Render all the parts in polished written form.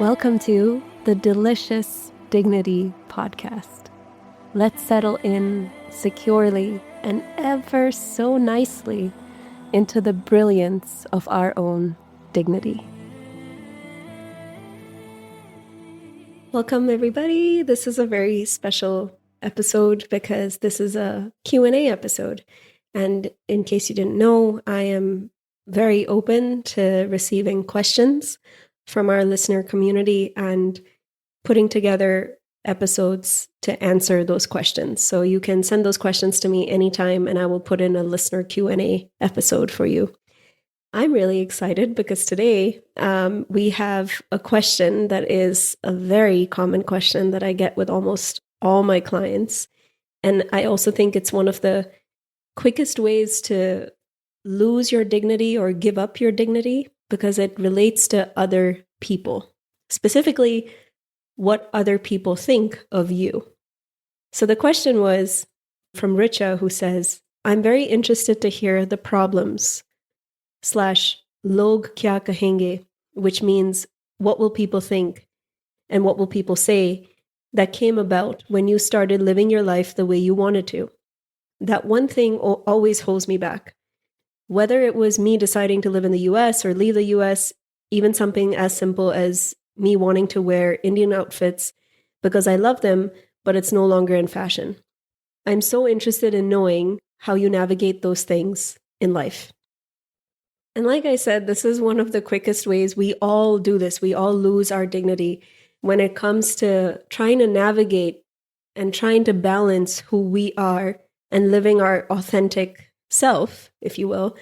Welcome to the Delicious Dignity Podcast. Let's settle in securely and ever so nicely into the brilliance of our own dignity. Welcome, everybody. This is a very special episode because this is a Q&A episode. And in case you didn't know, I am very open to receiving questions from our listener community and putting together episodes to answer those questions. So you can send those questions to me anytime and I will put in a listener Q&A episode for you. I'm really excited because today we have a question that is a very common question that I get with almost all my clients. And I also think it's one of the quickest ways to lose your dignity or give up your dignity because it relates to other people, specifically what other people think of you. So the question was from Richa, who says, I'm very interested to hear the problems / log kya kahenge, which means what will people think and what will people say, that came about when you started living your life the way you wanted to. That one thing always holds me back. Whether it was me deciding to live in the US or leave the US, even something as simple as me wanting to wear Indian outfits because I love them, but it's no longer in fashion. I'm so interested in knowing how you navigate those things in life. And like I said, this is one of the quickest ways we all do this. We all lose our dignity when it comes to trying to navigate and trying to balance who we are and living our authentic self, if you will,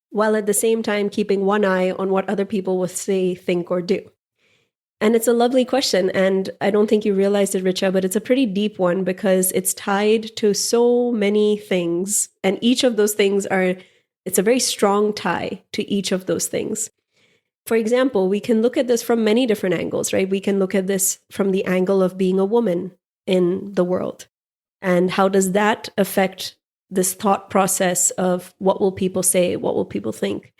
while at the same time keeping one eye on what other people will say, think, or do. And it's a lovely question. And I don't think you realized it, Richa, but it's a pretty deep one because it's tied to so many things. And each of those things it's a very strong tie to each of those things. For example, we can look at this from many different angles, right? We can look at this from the angle of being a woman in the world. And how does that affect this thought process of what will people say, what will people think?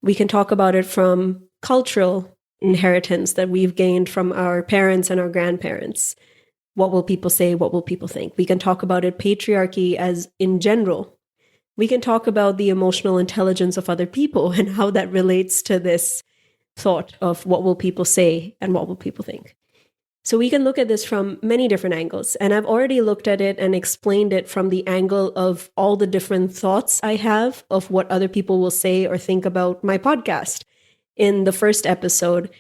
We can talk about it from cultural inheritance that we've gained from our parents and our grandparents. What will people say, what will people think? We can talk about it patriarchy as in general. We can talk about the emotional intelligence of other people and how that relates to this thought of what will people say and what will people think. So we can look at this from many different angles. And I've already looked at it and explained it from the angle of all the different thoughts I have of what other people will say or think about my podcast in the first episode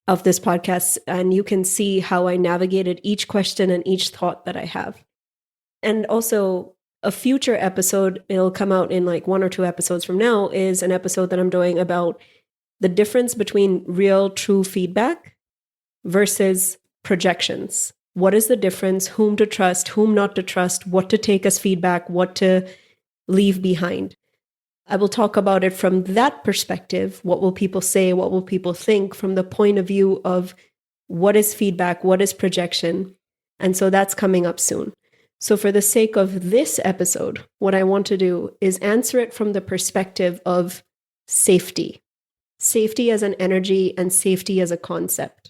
of this podcast. And you can see how I navigated each question and each thought that I have. And also, a future episode, it'll come out in like 1 or 2 episodes from now, is an episode that I'm doing about the difference between real, true feedback versus projections. What is the difference? Whom to trust, whom not to trust, what to take as feedback, what to leave behind. I will talk about it from that perspective. What will people say? What will people think from the point of view of what is feedback? What is projection? And so that's coming up soon. So for the sake of this episode, what I want to do is answer it from the perspective of safety. Safety as an energy and safety as a concept.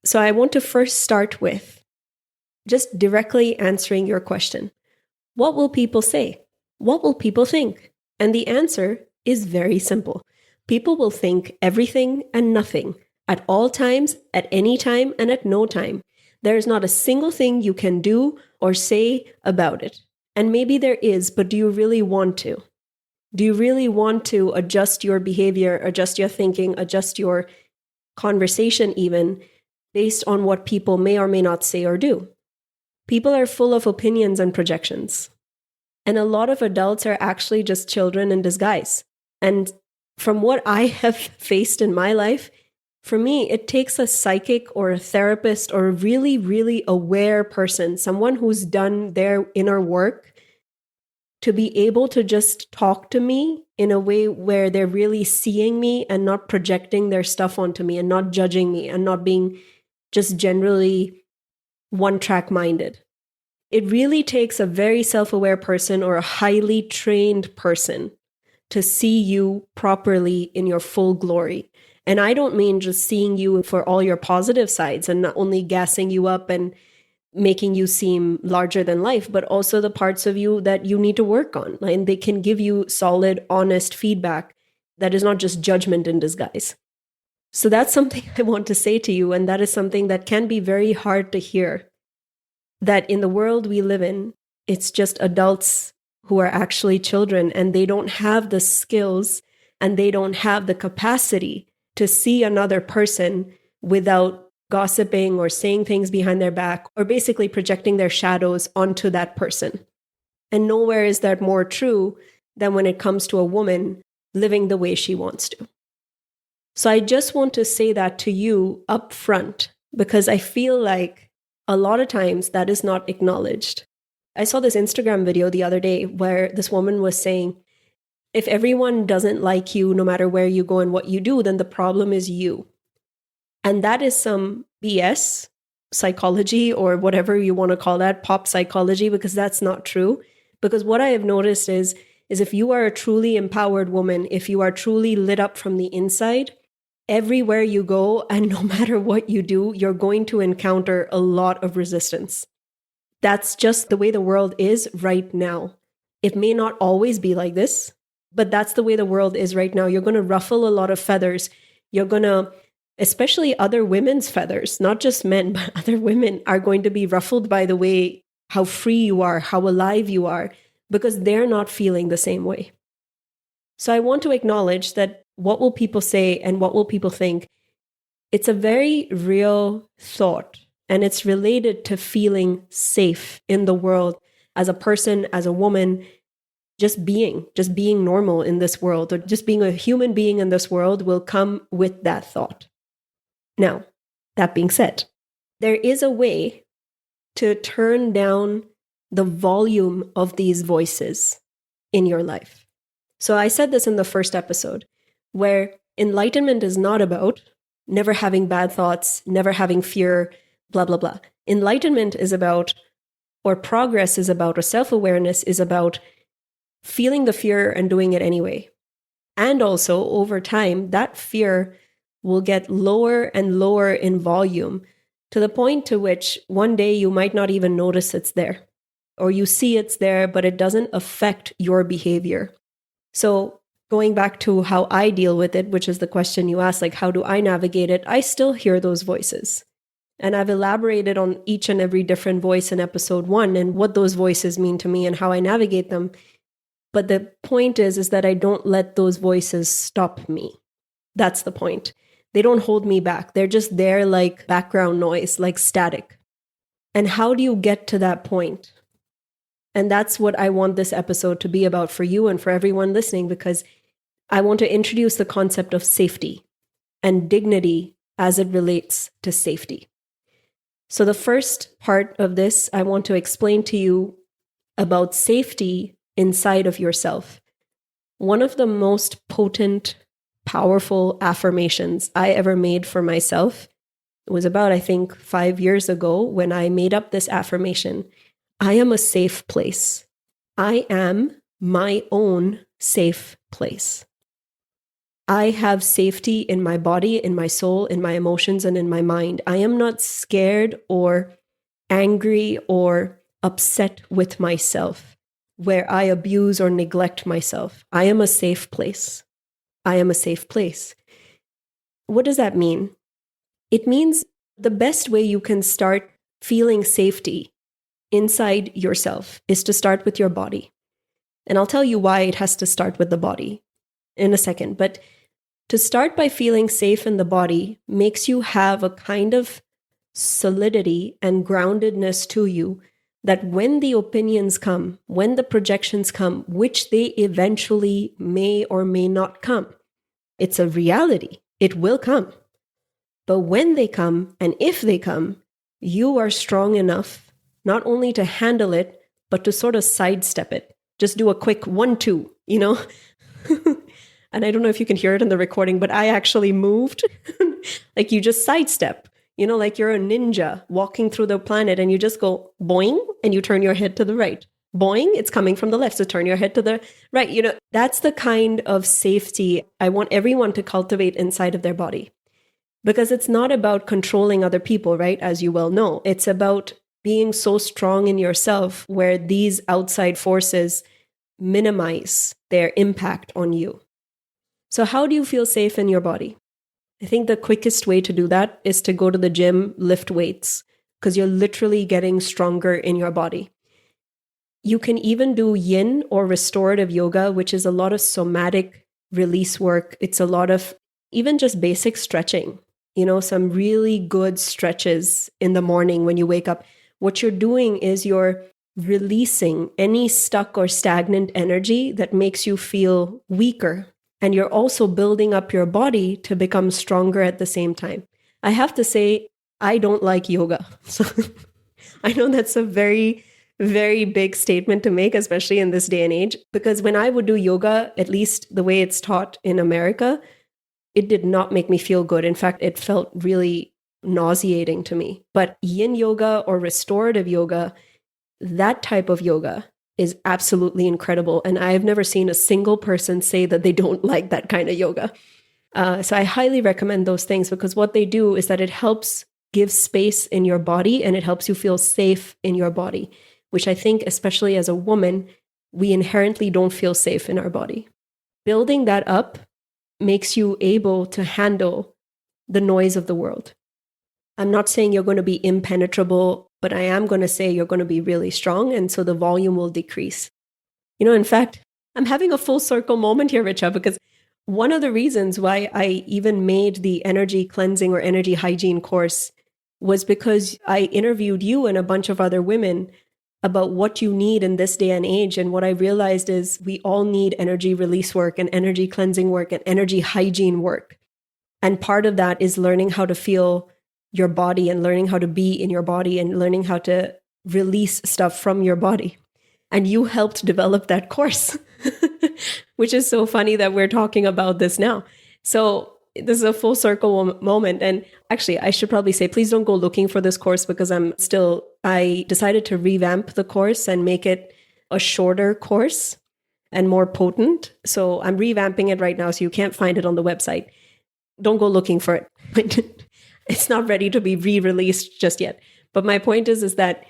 So I want to first start with just directly answering your question. What will people say? What will people think? And the answer is very simple. People will think everything and nothing at all times, at any time, and at no time. There is not a single thing you can do or say about it. And maybe there is, but do you really want to? Do you really want to adjust your behavior, adjust your thinking, adjust your conversation even based on what people may or may not say or do? People are full of opinions and projections. And a lot of adults are actually just children in disguise. And from what I have faced in my life, for me, it takes a psychic or a therapist or a really, really aware person, someone who's done their inner work, to be able to just talk to me in a way where they're really seeing me and not projecting their stuff onto me and not judging me and not being just generally one-track minded. It really takes a very self-aware person or a highly trained person to see you properly in your full glory. And I don't mean just seeing you for all your positive sides and not only gassing you up and making you seem larger than life, but also the parts of you that you need to work on. And they can give you solid, honest feedback that is not just judgment in disguise. So that's something I want to say to you. And that is something that can be very hard to hear. That in the world we live in, it's just adults who are actually children, and they don't have the skills and they don't have the capacity to see another person without gossiping or saying things behind their back or basically projecting their shadows onto that person. And nowhere is that more true than when it comes to a woman living the way she wants to. So I just want to say that to you up front, because I feel like a lot of times that is not acknowledged. I saw this Instagram video the other day where this woman was saying, if everyone doesn't like you, no matter where you go and what you do, then the problem is you. And that is some BS psychology, or whatever you want to call that, pop psychology, because that's not true. Because what I have noticed is if you are a truly empowered woman, if you are truly lit up from the inside, everywhere you go and no matter what you do, you're going to encounter a lot of resistance. That's just the way the world is right now. It may not always be like this, but that's the way the world is right now. You're going to ruffle a lot of feathers. You're going to, especially other women's feathers, not just men, but other women are going to be ruffled by the way, how free you are, how alive you are, because they're not feeling the same way. So I want to acknowledge that what will people say and what will people think? It's a very real thought, and it's related to feeling safe in the world as a person, as a woman, just being normal in this world, or just being a human being in this world will come with that thought. Now, that being said, there is a way to turn down the volume of these voices in your life. So I said this in the first episode, where enlightenment is not about never having bad thoughts, never having fear, blah, blah, blah. Enlightenment is about, or progress is about, or self-awareness is about feeling the fear and doing it anyway. And also, over time, that fear will get lower and lower in volume to the point to which one day you might not even notice it's there. Or you see it's there, but it doesn't affect your behavior. So going back to how I deal with it, which is the question you asked, like, how do I navigate it? I still hear those voices. And I've elaborated on each and every different voice in episode 1 and what those voices mean to me and how I navigate them. But the point is that I don't let those voices stop me. That's the point. They don't hold me back. They're just there like background noise, like static. And how do you get to that point? And that's what I want this episode to be about for you and for everyone listening, because I want to introduce the concept of safety and dignity as it relates to safety. So the first part of this, I want to explain to you about safety inside of yourself. One of the most potent, powerful affirmations I ever made for myself, it was about, I think, 5 years ago when I made up this affirmation. I am a safe place. I am my own safe place. I have safety in my body, in my soul, in my emotions, and in my mind. I am not scared or angry or upset with myself where I abuse or neglect myself. I am a safe place. I am a safe place. What does that mean? It means the best way you can start feeling safety inside yourself is to start with your body. And I'll tell you why it has to start with the body in a second. But to start by feeling safe in the body makes you have a kind of solidity and groundedness to you that when the opinions come, when the projections come, which they eventually may or may not come, it's a reality. It will come. But when they come, and if they come, you are strong enough not only to handle it, but to sort of sidestep it. Just do a quick 1-2, you know? And I don't know if you can hear it in the recording, but I actually moved. Like you just sidestep, you know, like you're a ninja walking through the planet and you just go boing and you turn your head to the right. boing, it's coming from the left. So turn your head to the right. That's the kind of safety I want everyone to cultivate inside of their body. Because it's not about controlling other people, right? As you well know, it's about being so strong in yourself where these outside forces minimize their impact on you. So how do you feel safe in your body? I think the quickest way to do that is to go to the gym, lift weights, because you're literally getting stronger in your body. You can even do yin or restorative yoga, which is a lot of somatic release work. It's a lot of even just basic stretching, some really good stretches in the morning when you wake up. What you're doing is you're releasing any stuck or stagnant energy that makes you feel weaker. And you're also building up your body to become stronger at the same time. I have to say, I don't like yoga. So I know that's a very, very big statement to make, especially in this day and age, because when I would do yoga, at least the way it's taught in America, it did not make me feel good. In fact, it felt really nauseating to me. But yin yoga or restorative yoga, that type of yoga is absolutely incredible. And I've never seen a single person say that they don't like that kind of yoga. So I highly recommend those things because what they do is that it helps give space in your body and it helps you feel safe in your body, which I think, especially as a woman, we inherently don't feel safe in our body. Building that up makes you able to handle the noise of the world. I'm not saying you're going to be impenetrable, but I am going to say you're going to be really strong. And so the volume will decrease. In fact, I'm having a full circle moment here, Richa, because one of the reasons why I even made the energy cleansing or energy hygiene course was because I interviewed you and a bunch of other women about what you need in this day and age. And what I realized is we all need energy release work and energy cleansing work and energy hygiene work. And part of that is learning how to feel your body and learning how to be in your body and learning how to release stuff from your body. And you helped develop that course, which is so funny that we're talking about this now. So this is a full circle moment. And actually, I should probably say, please don't go looking for this course because I decided to revamp the course and make it a shorter course and more potent. So I'm revamping it right now, so you can't find it on the website. Don't go looking for it. It's not ready to be re-released just yet. But my point is that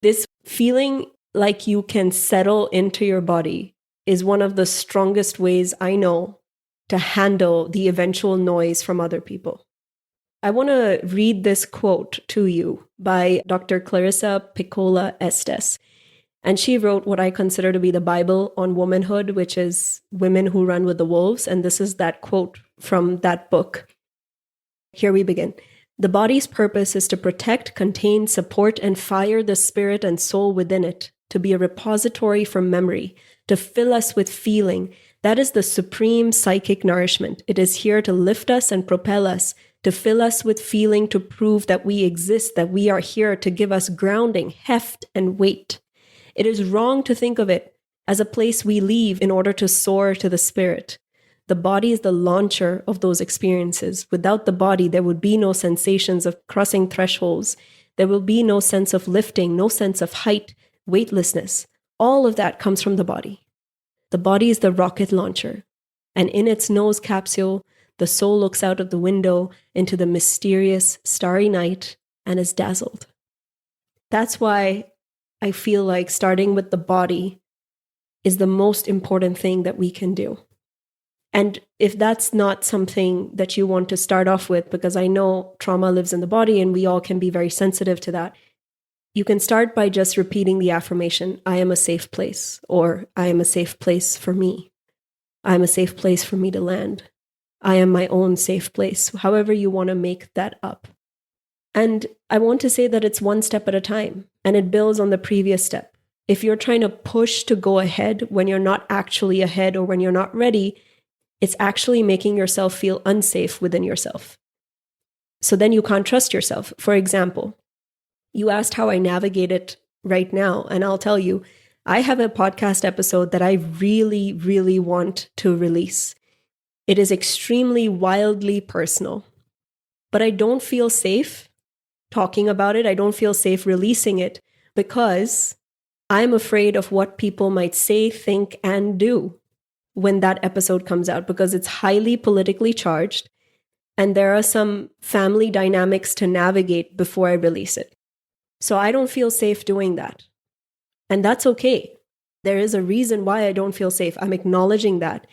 this feeling like you can settle into your body is one of the strongest ways I know to handle the eventual noise from other people. I want to read this quote to you by Dr. Clarissa Pinkola Estes. And she wrote what I consider to be the Bible on womanhood, which is Women Who Run with the Wolves. And this is that quote from that book. Here we begin. The body's purpose is to protect, contain, support, and fire the spirit and soul within it, to be a repository for memory, to fill us with feeling. That is the supreme psychic nourishment. It is here to lift us and propel us, to fill us with feeling, to prove that we exist, that we are here, to give us grounding, heft, and weight. It is wrong to think of it as a place we leave in order to soar to the spirit. The body is the launcher of those experiences. Without the body, there would be no sensations of crossing thresholds. There will be no sense of lifting, no sense of height, weightlessness. All of that comes from the body. The body is the rocket launcher. And in its nose capsule, the soul looks out of the window into the mysterious starry night and is dazzled. That's why I feel like starting with the body is the most important thing that we can do. And if that's not something that you want to start off with, because I know trauma lives in the body and we all can be very sensitive to that, you can start by just repeating the affirmation, I am a safe place, or I am a safe place for me. I am a safe place for me to land. I am my own safe place, however you want to make that up. And I want to say that it's one step at a time, and it builds on the previous step. If you're trying to push to go ahead when you're not actually ahead or when you're not ready, it's actually making yourself feel unsafe within yourself. So then you can't trust yourself. For example, you asked how I navigate it right now, and I'll tell you, I have a podcast episode that I really, really want to release. It is extremely wildly personal, but I don't feel safe talking about it. I don't feel safe releasing it because I'm afraid of what people might say, think, and do when that episode comes out, because it's highly politically charged and there are some family dynamics to navigate before I release it. So I don't feel safe doing that. And that's okay. There is a reason why I don't feel safe. I'm acknowledging that.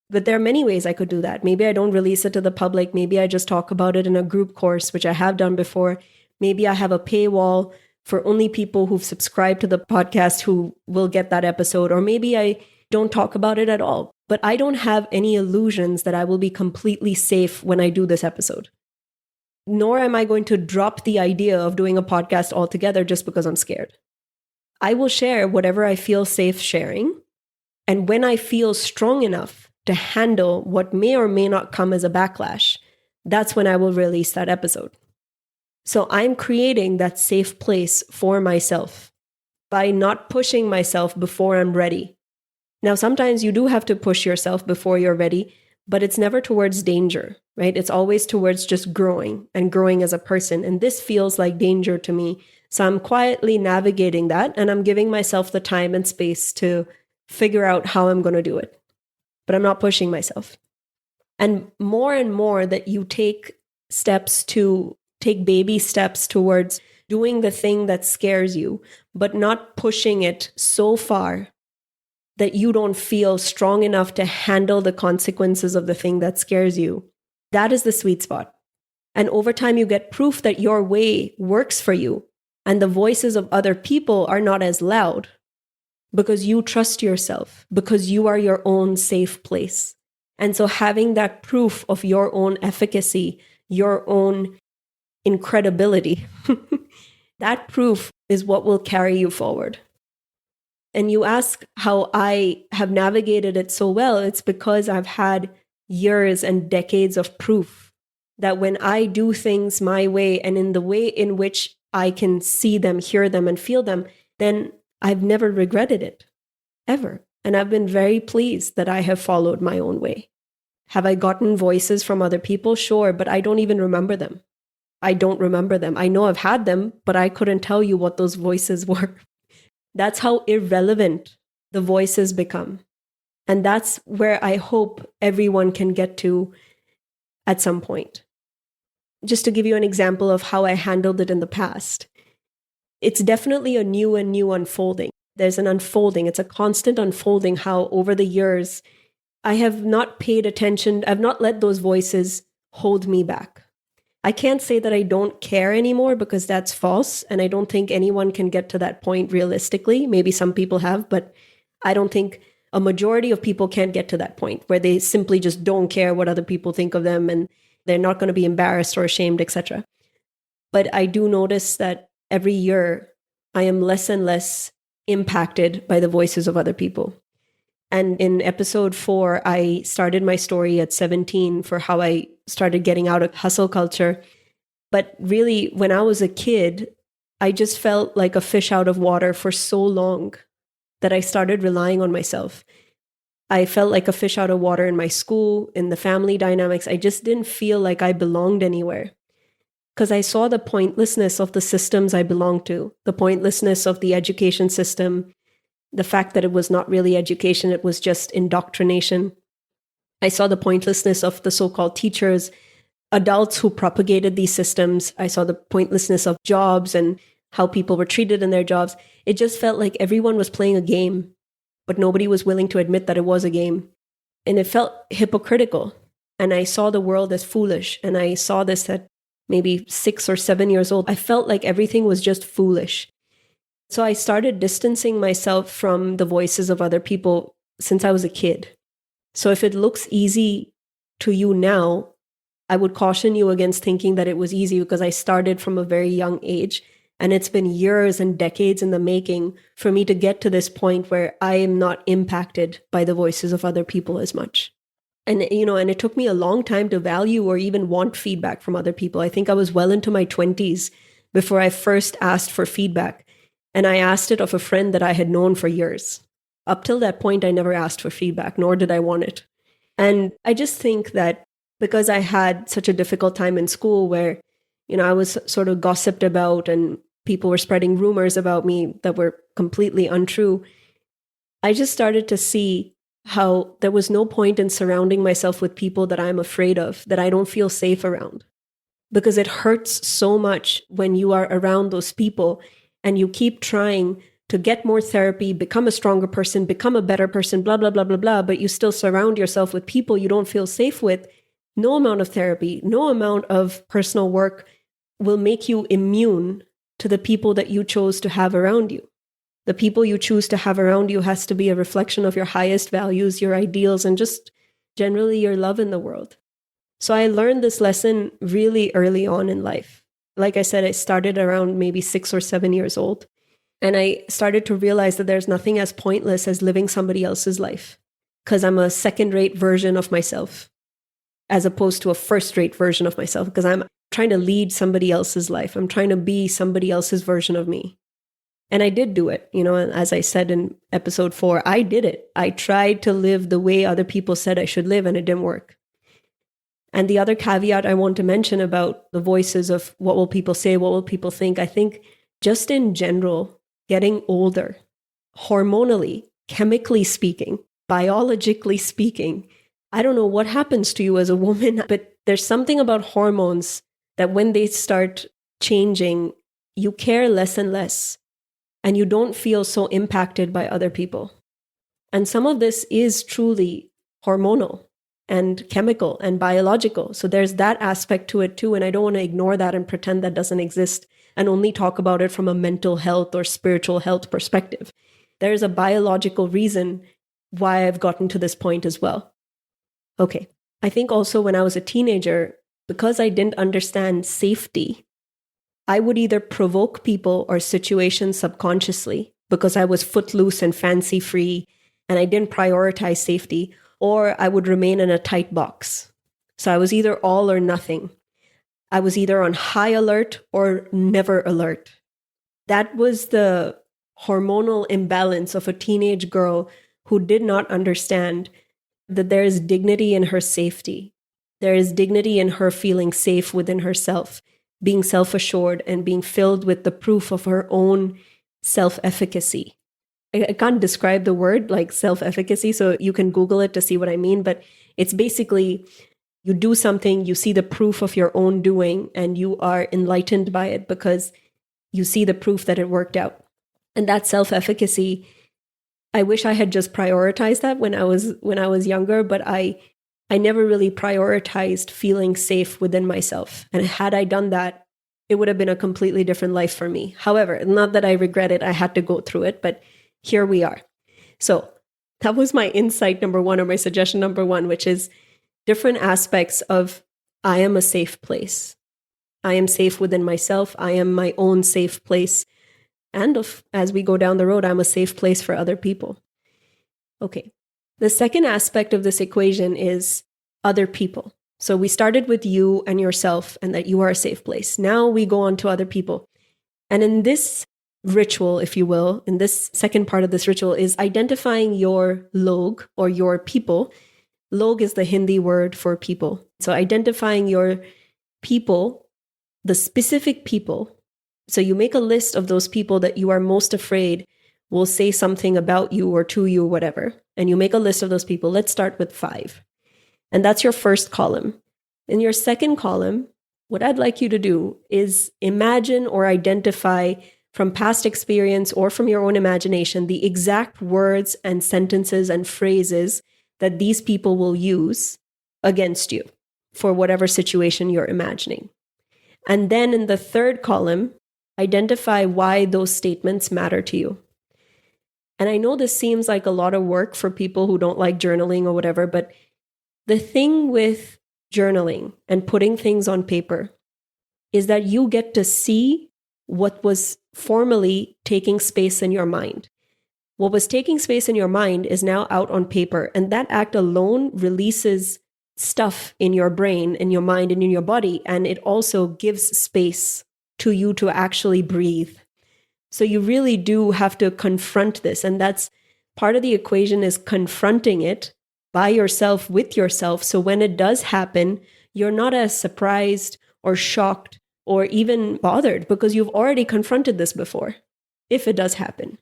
But there are many ways I could do that. Maybe I don't release it to the public. Maybe I just talk about it in a group course, which I have done before. Maybe I have a paywall for only people who've subscribed to the podcast who will get that episode. Or maybe I don't talk about it at all. But I don't have any illusions that I will be completely safe when I do this episode. Nor am I going to drop the idea of doing a podcast altogether just because I'm scared. I will share whatever I feel safe sharing. And when I feel strong enough to handle what may or may not come as a backlash, that's when I will release that episode. So I'm creating that safe place for myself by not pushing myself before I'm ready. Now, sometimes you do have to push yourself before you're ready, but it's never towards danger, right? It's always towards just growing and growing as a person. And this feels like danger to me. So I'm quietly navigating that, and I'm giving myself the time and space to figure out how I'm going to do it. But I'm not pushing myself. And more that you take baby steps towards doing the thing that scares you, but not pushing it so far that you don't feel strong enough to handle the consequences of the thing that scares you. That is the sweet spot. And over time, you get proof that your way works for you. And the voices of other people are not as loud because you trust yourself, because you are your own safe place. And so having that proof of your own efficacy, your own incredibility, that proof is what will carry you forward. And you ask how I have navigated it so well. It's because I've had years and decades of proof that when I do things my way and in the way in which I can see them, hear them, and feel them, then I've never regretted it, ever. And I've been very pleased that I have followed my own way. Have I gotten voices from other people? Sure, but I don't even remember them. I don't remember them. I know I've had them, but I couldn't tell you what those voices were. That's how irrelevant the voices become. And that's where I hope everyone can get to at some point. Just to give you an example of how I handled it in the past, it's definitely a new unfolding. There's an unfolding. It's a constant unfolding how over the years, I have not paid attention. I've not let those voices hold me back. I can't say that I don't care anymore because that's false. And I don't think anyone can get to that point realistically. Maybe some people have, but I don't think a majority of people can't get to that point where they simply just don't care what other people think of them and they're not going to be embarrassed or ashamed, etc. But I do notice that every year I am less and less impacted by the voices of other people. And in episode 4, I started my story at 17 for how I started getting out of hustle culture. But really, when I was a kid, I just felt like a fish out of water for so long that I started relying on myself. I felt like a fish out of water in my school, in the family dynamics. I just didn't feel like I belonged anywhere because I saw the pointlessness of the systems I belonged to, the pointlessness of the education system, the fact that it was not really education, it was just indoctrination. I saw the pointlessness of the so-called teachers, adults who propagated these systems. I saw the pointlessness of jobs and how people were treated in their jobs. It just felt like everyone was playing a game, but nobody was willing to admit that it was a game. And it felt hypocritical. And I saw the world as foolish. And I saw this at maybe 6 or 7 years old. I felt like everything was just foolish. So I started distancing myself from the voices of other people since I was a kid. So if it looks easy to you now, I would caution you against thinking that it was easy because I started from a very young age. And it's been years and decades in the making for me to get to this point where I am not impacted by the voices of other people as much. And, and it took me a long time to value or even want feedback from other people. I think I was well into my 20s before I first asked for feedback. And I asked it of a friend that I had known for years. Up till that point, I never asked for feedback, nor did I want it. And I just think that because I had such a difficult time in school where, I was sort of gossiped about and people were spreading rumors about me that were completely untrue, I just started to see how there was no point in surrounding myself with people that I'm afraid of, that I don't feel safe around. Because it hurts so much when you are around those people and you keep trying to get more therapy, become a stronger person, become a better person, blah, blah, blah, blah, blah, but you still surround yourself with people you don't feel safe with. No amount of therapy, no amount of personal work will make you immune to the people that you chose to have around you. The people you choose to have around you has to be a reflection of your highest values, your ideals, and just generally your love in the world. So I learned this lesson really early on in life. Like I said, I started around maybe 6 or 7 years old. And I started to realize that there's nothing as pointless as living somebody else's life, because I'm a second-rate version of myself as opposed to a first-rate version of myself, because I'm trying to lead somebody else's life. I'm trying to be somebody else's version of me. And I did do it. As I said in episode 4, I did it. I tried to live the way other people said I should live, and it didn't work. And the other caveat I want to mention about the voices of what will people say, what will people think, I think just in general, getting older, hormonally, chemically speaking, biologically speaking, I don't know what happens to you as a woman, but there's something about hormones that when they start changing, you care less and less, and you don't feel so impacted by other people. And some of this is truly hormonal and chemical and biological. So there's that aspect to it too. And I don't want to ignore that and pretend that doesn't exist and only talk about it from a mental health or spiritual health perspective. There's a biological reason why I've gotten to this point as well. Okay. I think also when I was a teenager, because I didn't understand safety, I would either provoke people or situations subconsciously because I was footloose and fancy free and I didn't prioritize safety, or I would remain in a tight box. So I was either all or nothing. I was either on high alert or never alert. That was the hormonal imbalance of a teenage girl who did not understand that there is dignity in her safety. There is dignity in her feeling safe within herself, being self-assured and being filled with the proof of her own self-efficacy. I can't describe the word like self-efficacy, so you can Google it to see what I mean, but it's basically you do something, you see the proof of your own doing, and you are enlightened by it because you see the proof that it worked out. And that self-efficacy, I wish I had just prioritized that when I was younger, but I never really prioritized feeling safe within myself. And had I done that, it would have been a completely different life for me. However, not that I regret it, I had to go through it, but here we are. So that was my insight number 1, or my suggestion number 1, which is different aspects of I am a safe place. I am safe within myself. I am my own safe place. And as we go down the road, I'm a safe place for other people. Okay. The second aspect of this equation is other people. So we started with you and yourself and that you are a safe place. Now we go on to other people. And in this ritual, if you will, in this second part of this ritual is identifying your log or your people. Log is the Hindi word for people. So identifying your people, the specific people. So you make a list of those people that you are most afraid will say something about you or to you or whatever. And you make a list of those people. Let's start with 5. And that's your first column. In your second column, what I'd like you to do is imagine or identify from past experience or from your own imagination the exact words and sentences and phrases that these people will use against you for whatever situation you're imagining. And then in the third column, identify why those statements matter to you. And I know this seems like a lot of work for people who don't like journaling or whatever, but the thing with journaling and putting things on paper is that you get to see what was formerly taking space in your mind. What was taking space in your mind is now out on paper, and that act alone releases stuff in your brain, in your mind, and in your body, and it also gives space to you to actually breathe. So you really do have to confront this, and that's part of the equation is confronting it by yourself, with yourself, so when it does happen, you're not as surprised or shocked or even bothered because you've already confronted this before, if it does happen.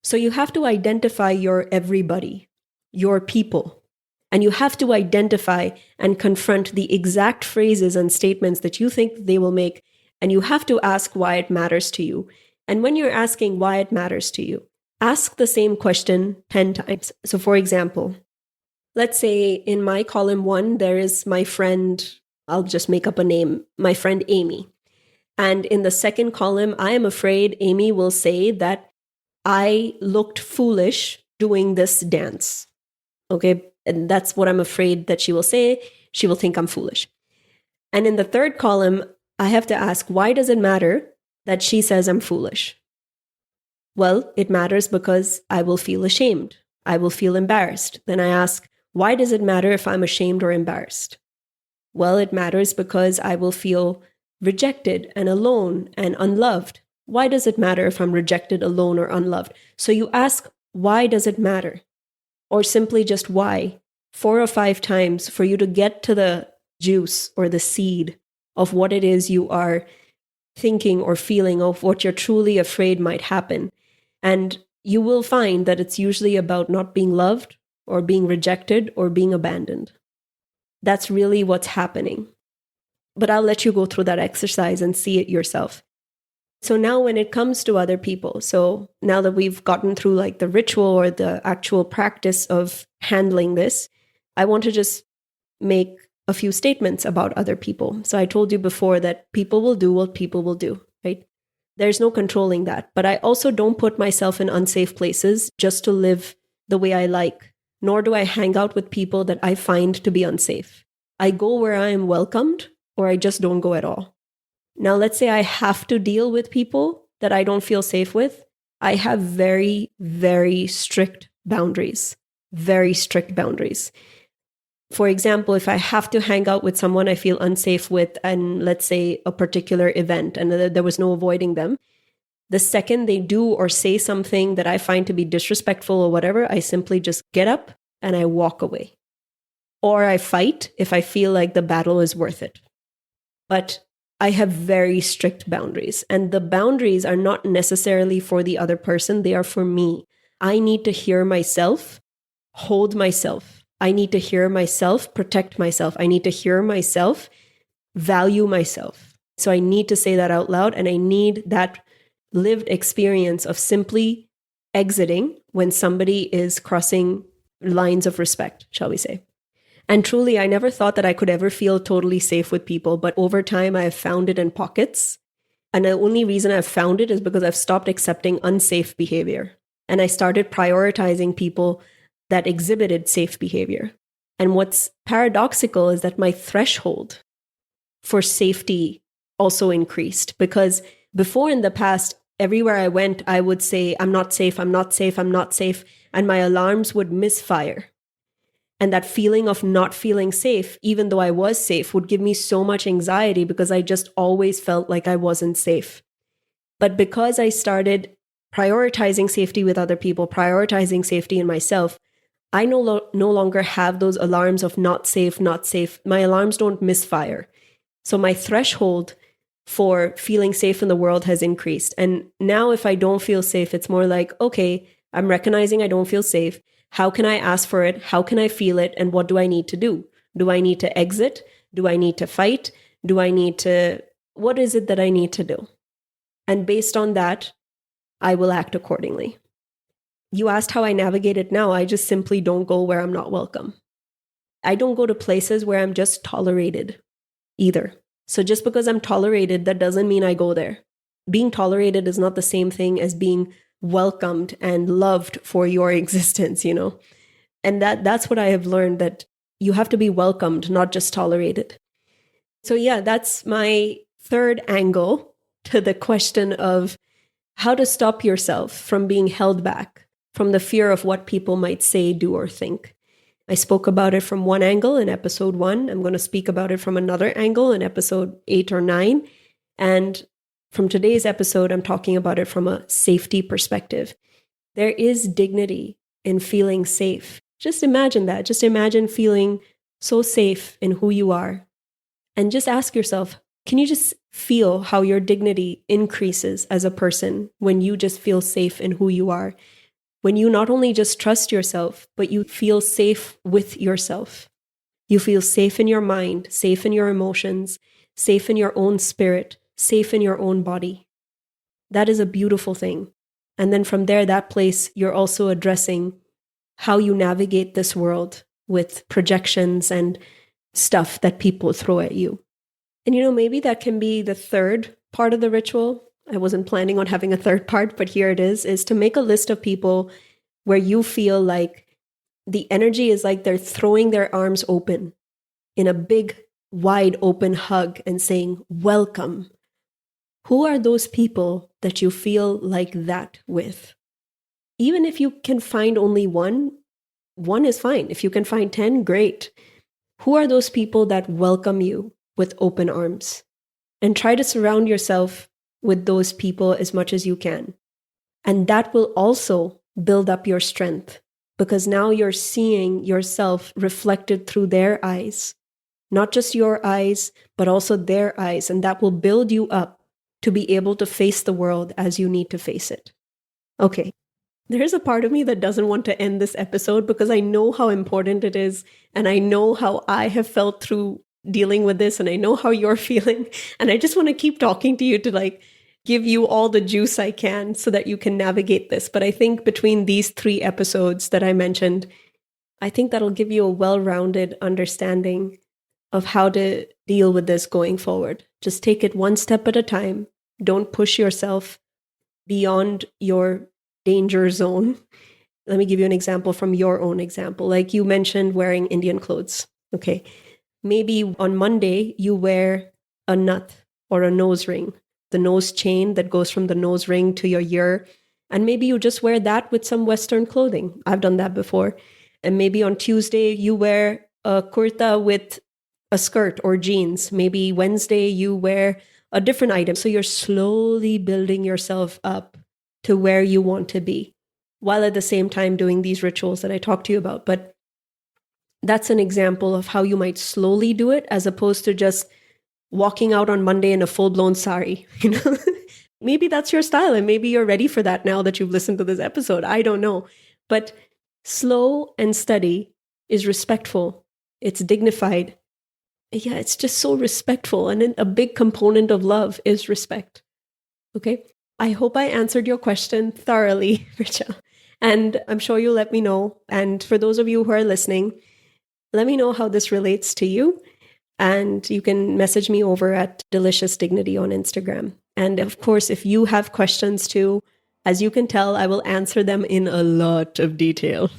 So you have to identify your everybody, your people, and you have to identify and confront the exact phrases and statements that you think they will make, and you have to ask why it matters to you. And when you're asking why it matters to you, ask the same question 10 times. So for example, let's say in my column 1, there is my friend, I'll just make up a name, my friend Amy. And in the second column, I am afraid Amy will say that I looked foolish doing this dance. Okay, and that's what I'm afraid that she will say. She will think I'm foolish. And in the third column, I have to ask, why does it matter that she says I'm foolish? Well, it matters because I will feel ashamed. I will feel embarrassed. Then I ask, why does it matter if I'm ashamed or embarrassed? Well, it matters because I will feel rejected and alone and unloved. Why does it matter if I'm rejected, alone, or unloved? So you ask, why does it matter? Or simply just why, 4 or 5 times for you to get to the juice or the seed of what it is you are thinking or feeling, of what you're truly afraid might happen. And you will find that it's usually about not being loved or being rejected or being abandoned. That's really what's happening. But I'll let you go through that exercise and see it yourself. So now when it comes to other people, so now that we've gotten through like the ritual or the actual practice of handling this, I want to just make a few statements about other people. So I told you before that people will do what people will do, right? There's no controlling that. But I also don't put myself in unsafe places just to live the way I like, nor do I hang out with people that I find to be unsafe. I go where I am welcomed, or I just don't go at all. Now, let's say I have to deal with people that I don't feel safe with. I have very, very strict boundaries, very strict boundaries. For example, if I have to hang out with someone I feel unsafe with, and let's say a particular event, and there was no avoiding them, the second they do or say something that I find to be disrespectful or whatever, I simply just get up and I walk away. Or I fight if I feel like the battle is worth it. But I have very strict boundaries, and the boundaries are not necessarily for the other person. They are for me. I need to hear myself, hold myself. I need to hear myself, protect myself. I need to hear myself, value myself. So I need to say that out loud, and I need that lived experience of simply exiting when somebody is crossing lines of respect, shall we say. And truly, I never thought that I could ever feel totally safe with people, but over time I have found it in pockets. And the only reason I've found it is because I've stopped accepting unsafe behavior. And I started prioritizing people that exhibited safe behavior. And what's paradoxical is that my threshold for safety also increased, because before in the past, everywhere I went, I would say, I'm not safe, I'm not safe, I'm not safe. And my alarms would misfire. And that feeling of not feeling safe, even though I was safe, would give me so much anxiety because I just always felt like I wasn't safe. But because I started prioritizing safety with other people, prioritizing safety in myself, I no longer have those alarms of not safe, not safe. My alarms don't misfire. So my threshold for feeling safe in the world has increased. And now if I don't feel safe, it's more like, okay, I'm recognizing I don't feel safe. How can I ask for it? How can I feel it? And what do I need to do? Do I need to exit? Do I need to fight? What is it that I need to do? And based on that, I will act accordingly. You asked how I navigate it now. I just simply don't go where I'm not welcome. I don't go to places where I'm just tolerated either. So just because I'm tolerated, that doesn't mean I go there. Being tolerated is not the same thing as being welcomed and loved for your existence, you know? And that's what I have learned, that you have to be welcomed, not just tolerated. So yeah, that's my third angle to the question of how to stop yourself from being held back from the fear of what people might say, do, or think. I spoke about it from one angle in episode 1. I'm going to speak about it from another angle in episode 8 or 9. And from today's episode, I'm talking about it from a safety perspective. There is dignity in feeling safe. Just imagine that. Just imagine feeling so safe in who you are. And just ask yourself, Can you just feel how your dignity increases as a person when you just feel safe in who you are? When you not only just trust yourself, but you feel safe with yourself. You feel safe in your mind, safe in your emotions, safe in your own spirit, safe in your own body. That is a beautiful thing. And then from there, that place, you're also addressing how you navigate this world with projections and stuff that people throw at you. And maybe that can be the third part of the ritual. I wasn't planning on having a third part, but here it is to make a list of people where you feel like the energy is like they're throwing their arms open in a big, wide open hug and saying, welcome. Who are those people that you feel like that with? Even if you can find only one is fine. If you can find 10, great. Who are those people that welcome you with open arms? And try to surround yourself with those people as much as you can. And that will also build up your strength, because now you're seeing yourself reflected through their eyes, not just your eyes, but also their eyes. And that will build you up to be able to face the world as you need to face it. Okay. There's a part of me that doesn't want to end this episode because I know how important it is. And I know how I have felt through dealing with this, and I know how you're feeling. And I just want to keep talking to you to give you all the juice I can so that you can navigate this. But I think between these 3 episodes that I mentioned, I think that'll give you a well-rounded understanding of how to deal with this going forward. Just take it one step at a time. Don't push yourself beyond your danger zone. Let me give you an example from your own example. Like you mentioned wearing Indian clothes. Okay. Maybe on Monday, you wear a nut or a nose ring, the nose chain that goes from the nose ring to your ear. And maybe you just wear that with some Western clothing. I've done that before. And maybe on Tuesday, you wear a kurta with a skirt or jeans. Maybe Wednesday, you wear a different item. So you're slowly building yourself up to where you want to be, while at the same time doing these rituals that I talked to you about. But that's an example of how you might slowly do it, as opposed to just walking out on Monday in a full-blown sari. Maybe that's your style, and maybe you're ready for that now that you've listened to this episode. I don't know. But slow and steady is respectful. It's dignified. Yeah, it's just so respectful. And then a big component of love is respect. Okay? I hope I answered your question thoroughly, Richa. And I'm sure you'll let me know. And for those of you who are listening, let me know how this relates to you. And you can message me over at Delicious Dignity on Instagram. And of course, if you have questions too, as you can tell, I will answer them in a lot of detail.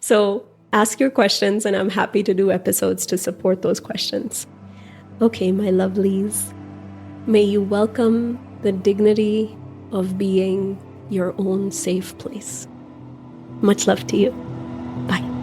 So ask your questions, and I'm happy to do episodes to support those questions. Okay, my lovelies. May you welcome the dignity of being your own safe place. Much love to you. Bye.